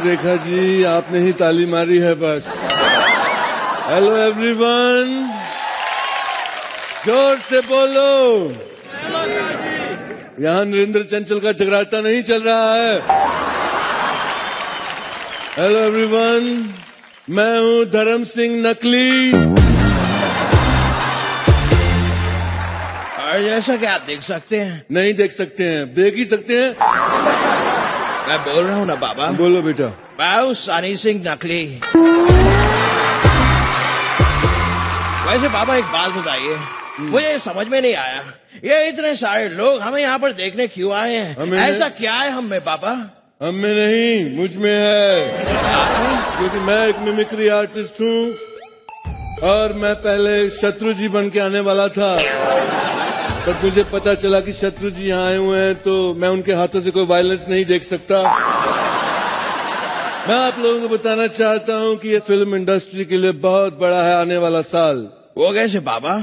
रेखा जी, आपने ही ताली मारी है बस। हेलो एवरीवन, जोर से बोलो। यहाँ नरेंद्र चंचल का जगराता नहीं चल रहा है। हेलो एवरीवन, मैं हूँ धर्म सिंह नकली। और जैसा कि आप देख सकते हैं। नहीं देख सकते हैं, देख ही सकते हैं। मैं बोल रहा हूँ ना बाबा। बोलो बेटा। मैं हूँ सनी सिंह नकली। वैसे बाबा एक बात बताइए, मुझे समझ में नहीं आया, ये इतने सारे लोग हमें यहाँ पर देखने क्यों आए हैं? ऐसा क्या है हम में बाबा? हम में नहीं, मुझ में है। क्योंकि मैं एक मिमिक्री आर्टिस्ट हूँ और मैं पहले शत्रु जी बन के आने वाला था, पर मुझे पता चला कि शत्रु जी यहाँ आए हुए हैं तो मैं उनके हाथों से कोई वायलेंस नहीं देख सकता। मैं आप लोगों को बताना चाहता हूँ कि ये फिल्म इंडस्ट्री के लिए बहुत बड़ा है आने वाला साल। वो कैसे बाबा?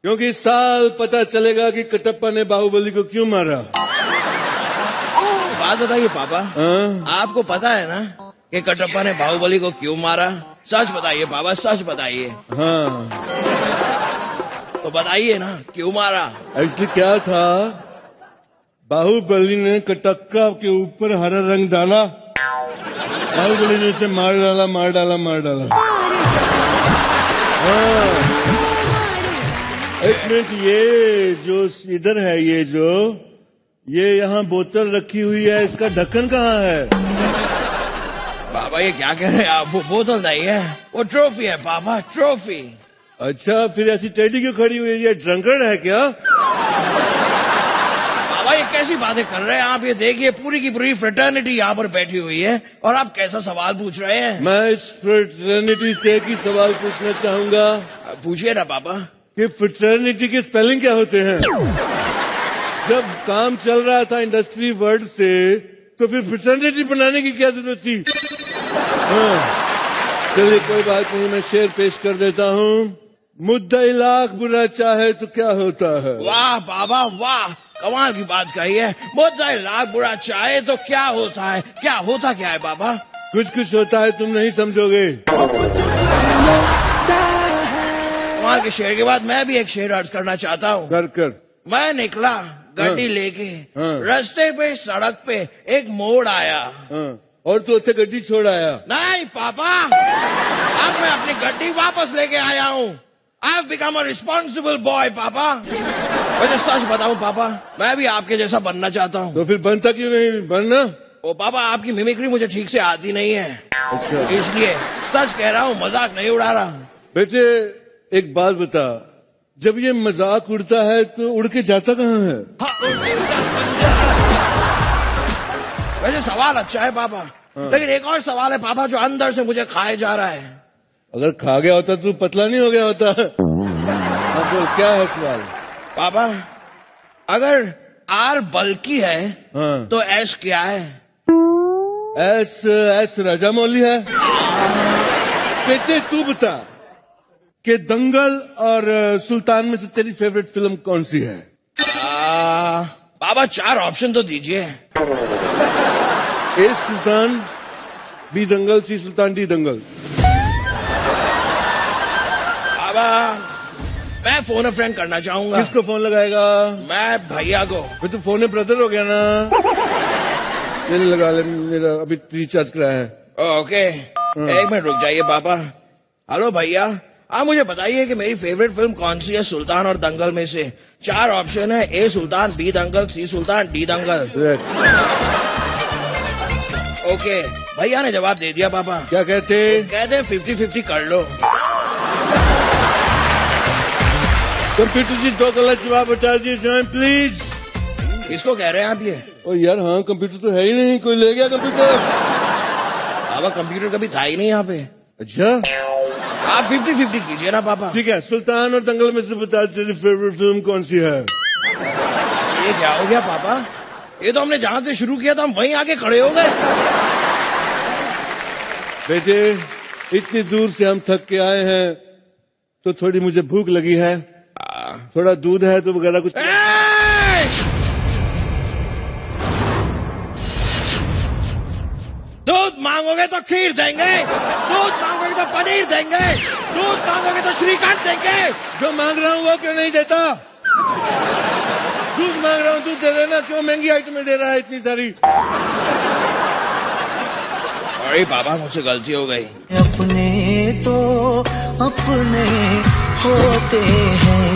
क्योंकि इस साल पता चलेगा कि कटप्पा ने बाहुबली को क्यों मारा। बात बताइए पापा। आपको पता है ना कि कटप्पा ने बाहुबली को क्यों मारा? सच बताइए बाबा, सच बताइए। हाँ, तो बताइए ना क्यों मारा? एक्चुअली क्या था, बाहुबली ने कटप्पा के ऊपर हरा रंग डाला, बाहुबली ने उसे मार डाला। हाँ, एक मिनट, ये जो इधर है, ये यहाँ बोतल रखी हुई है, इसका ढक्कन कहाँ है? बाबा ये क्या कह रहे हैं आप? वो बोतल नहीं है, वो ट्रॉफी है पापा, ट्रॉफी। अच्छा, फिर ऐसी टेडी क्यों खड़ी हुई है? ये ड्रंकर्ड है क्या? बाबा ये कैसी बातें कर रहे हैं आप? ये देखिए पूरी की पूरी फ्रेटर्निटी यहाँ पर बैठी हुई है और आप कैसा सवाल पूछ रहे हैं? मैं इस फ्रेटर्निटी से एक ही सवाल पूछना चाहूंगा। पूछिए ना पापा। कि फ्रेटर्निटी के स्पेलिंग क्या होते हैं? जब काम चल रहा था इंडस्ट्री वर्ड से, तो फिर फ्रेटर्निटी बनाने की क्या जरूरत थी? हाँ, चलिए कोई बात नहीं, मैं शेर पेश कर देता हूँ। मुद्दा लाख बुरा चाहे तो क्या होता है? वाह बाबा वाह, कमाल की बात कही है। मुद्दा लाख बुरा चाहे तो क्या होता है? क्या होता क्या है बाबा? कुछ होता है, तुम नहीं समझोगे। कमाल के शेर के बाद मैं भी एक शेर अर्ज करना चाहता हूँ। कर। मैं निकला गड्डी लेके, रास्ते पे सड़क पे एक मोड़ आया। और तो उसे गड्डी छोड़ आया? नहीं पापा, अब मैं अपनी गड्डी वापस लेके आया हूँ। I've become a responsible boy पापा। वैसे सच बताऊँ पापा, मैं भी आपके जैसा बनना चाहता हूँ। तो फिर बनता क्यों नहीं? बनना। ओ पापा, आपकी मिमिक्री मुझे ठीक से आती नहीं है। अच्छा, इसलिए सच कह रहा हूँ, मजाक नहीं उड़ा रहा। बेटे एक बात बता, जब ये मजाक उड़ता है तो उड़ के जाता कहाँ है? वैसे सवाल अच्छा है पापा, लेकिन एक और सवाल है पापा जो अंदर से मुझे खाए जा रहा है। अगर खा गया होता तो पतला नहीं हो गया होता। अब क्या है सवाल? पापा अगर आर बल्कि है तो एस क्या है? एस राजामौली है। बेटे तू बता कि दंगल और सुल्तान में से तेरी फेवरेट फिल्म कौन सी है? बाबा 4 ऑप्शन तो दीजिए। ए सुल्तान, बी दंगल, सी सुल्तान, डी दंगल। बाबा मैं फोन फ्रेंड करना चाहूंगा। किसको फोन लगाएगा? मैं भैया को। फिर तो फोन ब्रदर हो गया ना। मेरे लगा ले, मेरा अभी रिचार्ज कराया है। ओके, एक मिनट रुक जाइए पापा। हेलो भैया, आप मुझे बताइए कि मेरी फेवरेट फिल्म कौन सी है सुल्तान और दंगल में से? 4 ऑप्शन है, ए सुल्तान, बी दंगल, सी सुल्तान, डी दंगल। ओके, भैया ने जवाब दे दिया पापा। क्या कहते? कहते हैं 50-50 कर लो। कंप्यूटर जी 2 गलत जवाब बता दिए जाए प्लीज। किसको कह रहे हैं आप ये? ओ यार, हाँ कंप्यूटर तो है ही नहीं, कोई ले गया कंप्यूटर। पापा कंप्यूटर कभी था ही नहीं यहाँ पे। अच्छा, आप 50-50 कीजिए ना पापा। ठीक है, सुल्तान और दंगल में से बता तेरी फेवरेट फिल्म कौन सी है? ये क्या हो गया पापा? ये तो हमने जहाँ से शुरू किया था हम वहीं आके खड़े हो गए। बेटे इतनी दूर से हम थक के आए हैं तो थोड़ी मुझे भूख लगी है। थोड़ा दूध है तो वगैरह कुछ? दूध मांगोगे तो खीर देंगे, दूध मांगोगे तो पनीर देंगे, दूध मांगोगे तो श्रीखंड देंगे। जो मांग रहा हूँ वो क्यों नहीं देता? दूध मांग रहा हूँ, दूध दे देना। क्यों महंगी आइटमें दे रहा है इतनी सारी? अरे बाबा, मुझसे गलती हो गई। अपने तो अपने होते हैं,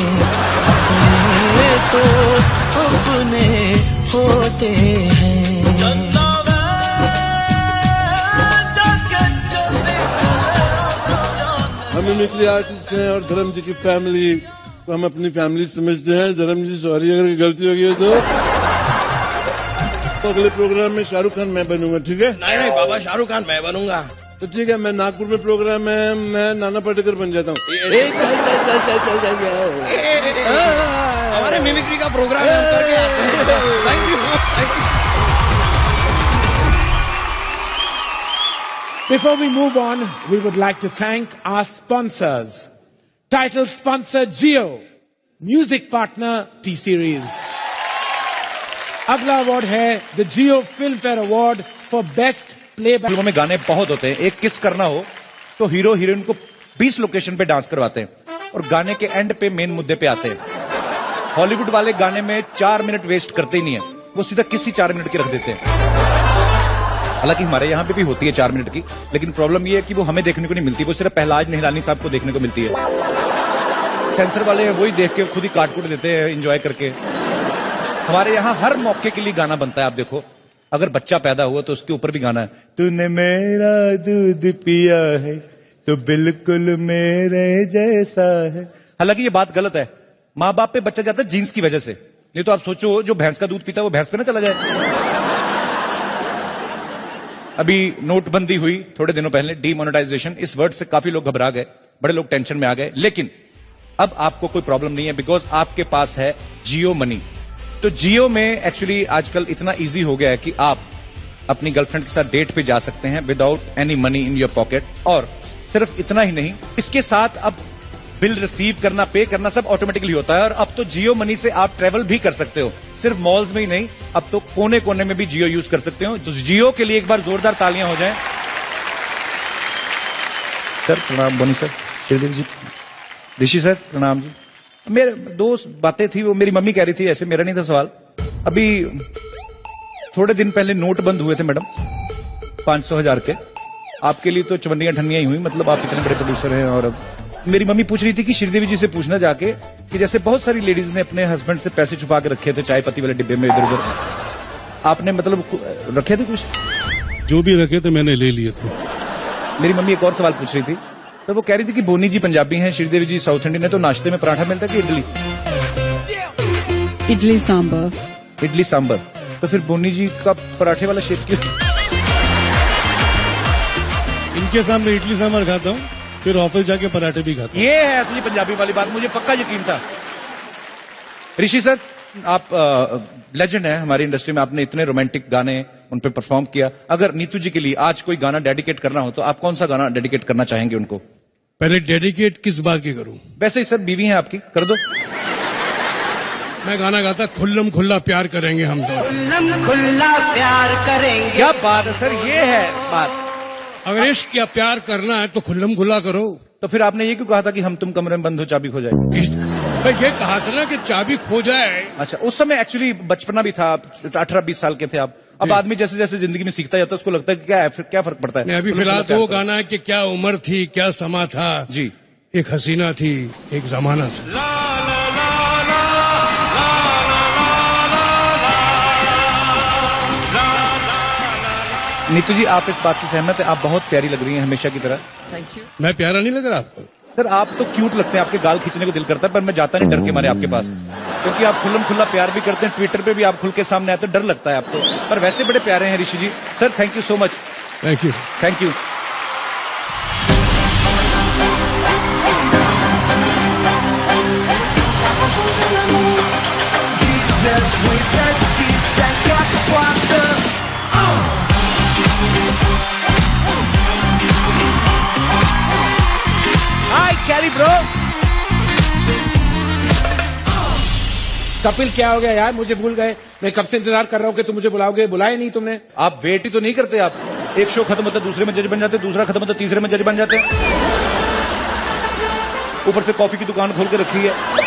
अपने तो अपने होते हैं। हम मिमिक्री आर्टिस्ट हैं और धर्म जी की फैमिली तो हम अपनी फैमिली समझते हैं। धर्म जी सॉरी अगर गलती हो गई तो अगले प्रोग्राम में शाहरुख खान मैं बनूंगा, ठीक है? नहीं नहीं बाबा, शाहरुख खान मैं बनूंगा। तो ठीक है, मैं नागपुर में प्रोग्राम है, मैं नाना पाटेकर बन जाता हूँ। हमारे मिमिक्री का प्रोग्राम है, करके आते हैं। Thank you. Before we move on, we would like to thank our sponsors. Title sponsor Jio, music partner T-Series. अगला अवार्ड है the Jio film fair award for best playback. फिल्मों में गाने बहुत होते हैं। एक किस करना हो तो हीरो हीरोइन को 20 लोकेशन पे डांस करवाते हैं और गाने के एंड पे मेन मुद्दे पे आते हैं। हॉलीवुड वाले गाने में 4 मिनट वेस्ट करते ही नहीं है, वो सीधा किसी 4 मिनट की रख देते हैं। हालांकि हमारे यहाँ पे भी होती है 4 मिनट की, लेकिन प्रॉब्लम ये है कि वो हमें देखने को नहीं मिलती, वो सिर्फ पहलाज निहलानी साहब को देखने को मिलती है। कैंसर वाले वही देख के खुद ही काट कूट देते हैं एंजॉय करके। हमारे यहाँ हर मौके के लिए गाना बनता है। आप देखो, अगर बच्चा पैदा हुआ तो उसके ऊपर भी गाना है, तूने मेरा दूध पिया है तो बिल्कुल मेरे जैसा है। हालांकि ये बात गलत है, माँ बाप पे बच्चा जाता है जीन्स की वजह से। नहीं तो आप सोचो, जो भैंस का दूध पीता है वो भैंस पे ना चला जाए। अभी नोटबंदी हुई थोड़े दिनों पहले, डीमोनेटाइजेशन, इस वर्ड से काफी लोग घबरा गए, बड़े लोग टेंशन में आ गए। लेकिन अब आपको कोई प्रॉब्लम नहीं है, बिकॉज आपके पास है जियो मनी। तो जियो में एक्चुअली आजकल इतना इजी हो गया है कि आप अपनी गर्लफ्रेंड के साथ डेट पे जा सकते हैं without any money in your pocket. और सिर्फ इतना ही नहीं, इसके साथ अब बिल रिसीव करना, पे करना सब ऑटोमेटिकली होता है। और अब तो जियो मनी से आप ट्रेवल भी कर सकते हो, सिर्फ मॉल्स में ही नहीं, अब तो कोने कोने में भी जियो यूज कर सकते हो। तो जियो के लिए एक बार जोरदार तालियां हो जाएं। सर प्रणाम। बोनी सर, श्रीदेवी जी, ऋषि सर प्रणाम जी। मेरे दो बातें थी, वो मेरी मम्मी कह रही थी, ऐसे मेरा नहीं था सवाल। अभी थोड़े दिन पहले नोट बंद हुए थे मैडम, 500,000 के। आपके लिए तो चवन्नियां ठन्नियां ही हुई, मतलब आप इतने बड़े प्रोड्यूसर हैं। और मेरी मम्मी पूछ रही थी कि श्रीदेवी जी से पूछना जाके कि जैसे बहुत सारी लेडीज ने अपने हस्बैंड से पैसे छुपा के रखे थे चाय पत्ती वाले डिब्बे में इधर उधर, आपने मतलब रखे थे कुछ? जो भी रखे थे मैंने ले लिए थे। मेरी मम्मी एक और सवाल पूछ रही थी, तो वो कह रही थी कि बोनी जी पंजाबी हैं, श्रीदेवी जी साउथ इंडियन है, तो नाश्ते में पराठा मिलता है कि इडली? इडली सांबर। इडली सांबर। तो फिर बोनी जी का पराठे वाला शेप क्यों? इनके सामने इडली सांबर खाता हूँ, फिर ऑफिस जाके पराठे भी खाता हूँ। ये है असली पंजाबी वाली बात, मुझे पक्का यकीन था। ऋषि सर, आप लेजेंड हैं हमारी इंडस्ट्री में, आपने इतने रोमांटिक गाने उन पे परफॉर्म किया। अगर नीतू जी के लिए आज कोई गाना डेडिकेट करना हो तो आप कौन सा गाना डेडिकेट करना चाहेंगे उनको? पहले डेडिकेट किस बात की करूं? वैसे ही सर, बीवी हैं आपकी, कर दो। मैं गाना गाता खुल्लम खुल्ला प्यार करेंगे हम दो। खुल्लम खुल्ला प्यार करेंगे। क्या बात है सर, ये है बात। अगर इश्क या प्यार करना है तो खुल्लम खुल्ला करो। तो फिर आपने ये क्यों कहा था कि हम तुम कमरे में बंद हो चाबी खो जाए? मैं ये कहा था ना कि चाबी खो जाए। अच्छा, उस समय एक्चुअली बचपना भी था, 18-20 साल के थे आप। अब आदमी जैसे जैसे जिंदगी में सीखता जाता है उसको लगता है कि क्या है, फिर क्या फर्क पड़ता है। नहीं, अभी फिलहाल तो वो गाना है कि क्या उम्र थी, क्या समा था जी, एक हसीना थी, एक जमाना था। नीतू जी, आप इस बात से सहमत है? आप बहुत प्यारी लग रही हैं हमेशा की तरह। Thank you. मैं प्यारा नहीं लग रहा आपको? सर आप तो क्यूट लगते हैं, आपके गाल खींचने को दिल करता है, पर मैं जाता नहीं डर के मारे आपके पास, क्योंकि आप खुल्लम खुल्ला प्यार भी करते हैं, ट्विटर पे भी आप खुल के सामने आते हैं, डर लगता है आपको, पर वैसे बड़े प्यारे हैं Rishi ji. Sir thank you so much. Thank you. Thank you. Hi Carry bro. Kapil क्या हो गया यार, मुझे भूल गए। मैं कब से इंतजार कर रहा हूँ कि तुम मुझे बुलाओगे, बुलाए नहीं तुमने। आप वेट ही तो नहीं करते आप। एक शो खत्म होता है दूसरे में जज बन जाते हैं, दूसरा खत्म होता है तीसरे में जज बन जाते हैं। ऊपर से कॉफी की दुकान खोल के रखी है।